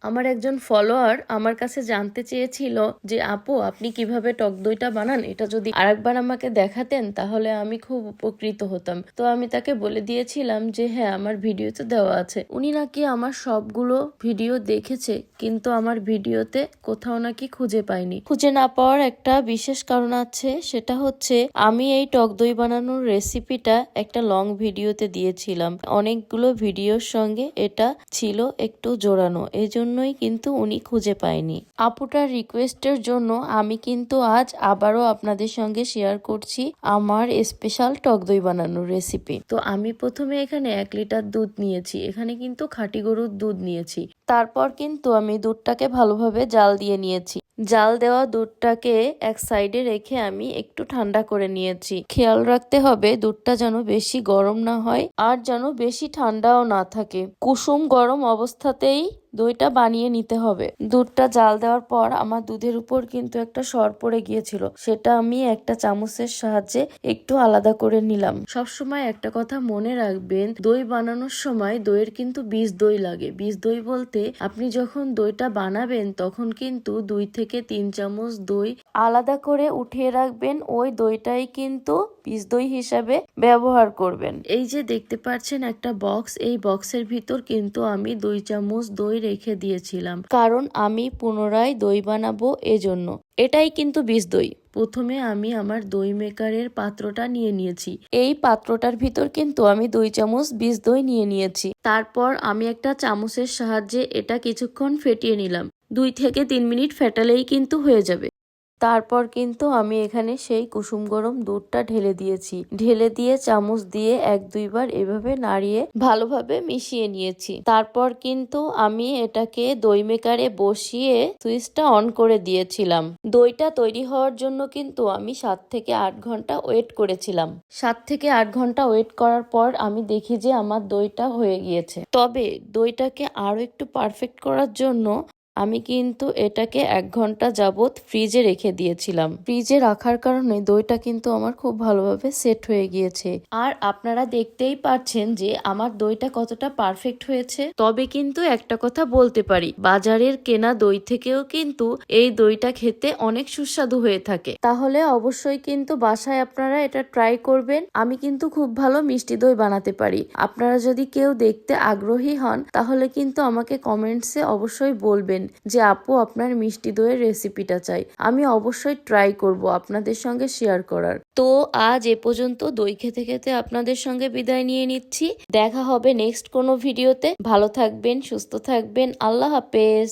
আমার একজন ফলোয়ার আমার কাছে জানতে চেয়েছিল যে আপু আপনি কিভাবে টক দইটা বানান, এটা যদি আরেকবার আমাকে দেখাতেন তাহলে আমি খুব উপকৃত হতাম। তো আমি তাকে বলে দিয়েছিলাম যে হ্যাঁ আমার ভিডিওতে দেওয়া আছে। উনি নাকি আমার সবগুলো ভিডিও দেখেছে কিন্তু আমার ভিডিওতে কোথাও নাকি খুঁজে পাইনি। খুঁজে না পাওয়ার একটা বিশেষ কারণ আছে, সেটা হচ্ছে আমি এই টক দই বানানোর রেসিপিটা একটা লং ভিডিওতে দিয়েছিলাম। অনেকগুলো ভিডিওর সঙ্গে এটা ছিল একটু জোড়ানো, এজন্যই কিন্তু উনি খুঁজে পায়নি। আপুটার রিকোয়েস্টের জন্য আমি কিন্তু আজ আবারও আপনাদের সঙ্গে শেয়ার করছি আমার স্পেশাল টক দই বানানোর রেসিপি। তো আমি প্রথমে এখানে 1 লিটার দুধ নিয়েছি, এখানে কিন্তু খাঁটি গরুর দুধ নিয়েছি। তারপর কিন্তু আমি দুধটাকে ভালোভাবে জাল দিয়ে নিয়েছি। জাল দেওয়া দুধটাকে এক সাইডে রেখে আমি একটু ঠান্ডা করে নিয়েছি। খেয়াল রাখতে হবে দুধটা যেন বেশি গরম না হয় আর যেন বেশি ঠান্ডাও না থাকে। কুসুম গরম অবস্থাতেই দইটা বানিয়ে নিতে হবে। দুধটা জাল দেওয়ার পর আমার দুধের উপর কিন্তু একটা সর পড়ে গিয়েছিল, সেটা আমি একটা চামচের সাহায্যে একটু আলাদা করে নিলাম। সবসময় একটা কথা মনে রাখবেন, দই বানানোর সময় দইয়ের কিন্তু বীজ দই লাগে। বীজ দই বলতে আপনি যখন দইটা বানাবেন তখন কিন্তু 2 থেকে 3 চামচ দই আলাদা করে উঠিয়ে রাখবেন, ওই দইটাই কিন্তু বীজ দই হিসাবে ব্যবহার করবেন। এই যে দেখতে পাচ্ছেন একটা বক্স, এই বক্সের ভিতর কিন্তু আমি 2 চামচ দই রেখে দিয়েছিলাম, কারণ আমি পুনরায় দই বানাবো এজন্য। এটাই কিন্তু বীজ দই। প্রথমে আমি আমার দই মেকারের পাত্রটা নিয়ে নিয়েছি। এই পাত্রটার ভিতর কিন্তু আমি 2 চামচ বীজ দই নিয়ে নিয়েছি। তারপর আমি একটা চামচের সাহায্যে এটা কিছুক্ষণ ফেটিয়ে নিলাম। 2 থেকে 3 মিনিট ফেটালেই কিন্তু হয়ে যাবে। তারপর কিন্তু আমি এখানে সেই কুসুম গরম দুধটা ঢেলে দিয়েছি। ঢেলে দিয়ে চামচ দিয়ে 1-2 বার এভাবে নাড়িয়ে ভালোভাবে মিশিয়ে নিয়েছি। তারপর কিন্তু আমি এটাকে দই মেকারে বসিয়ে সুইচটা অন করে দিয়েছিলাম। দইটা তৈরি হওয়ার জন্য কিন্তু আমি 7 থেকে 8 ঘন্টা ওয়েট করেছিলাম। 7 থেকে 8 ঘন্টা ওয়েট করার পর আমি দেখি যে আমার দইটা হয়ে গিয়েছে। তবে দইটাকে আরো একটু পারফেক্ট করার জন্য আমি কিন্তু এটাকে 1 ঘন্টা যাবত ফ্রিজে রেখে দিয়েছিলাম। ফ্রিজে রাখার কারণে দইটা কিন্তু আমার খুব ভালোভাবে সেট হয়ে গিয়েছে। আর আপনারা দেখতেই পাচ্ছেন যে আমার দইটা কতটা পারফেক্ট হয়েছে। তবে কিন্তু একটা কথা বলতে পারি, বাজারের কেনা দই থেকেও কিন্তু এই দইটা খেতে অনেক সুস্বাদু হয়ে থাকে। তাহলে অবশ্যই কিন্তু বাসায় আপনারা এটা ট্রাই করবেন। আমি কিন্তু খুব ভালো মিষ্টি দই বানাতে পারি। আপনারা যদি কেউ দেখতে আগ্রহী হন তাহলে কিন্তু আমাকে কমেন্টসে অবশ্যই বলবেন যে আপু আপনার মিষ্টি দইয়ের রেসিপিটা চাই। আমি অবশ্যই ট্রাই করব আপনাদের সঙ্গে শেয়ার করার। তো আজ এ পর্যন্ত দই খেতে খেতে আপনাদের সঙ্গে বিদায় নিয়ে নিচ্ছি। দেখা হবে নেক্সট কোনো ভিডিওতে। ভালো থাকবেন, সুস্থ থাকবেন। আল্লাহ হাফেজ।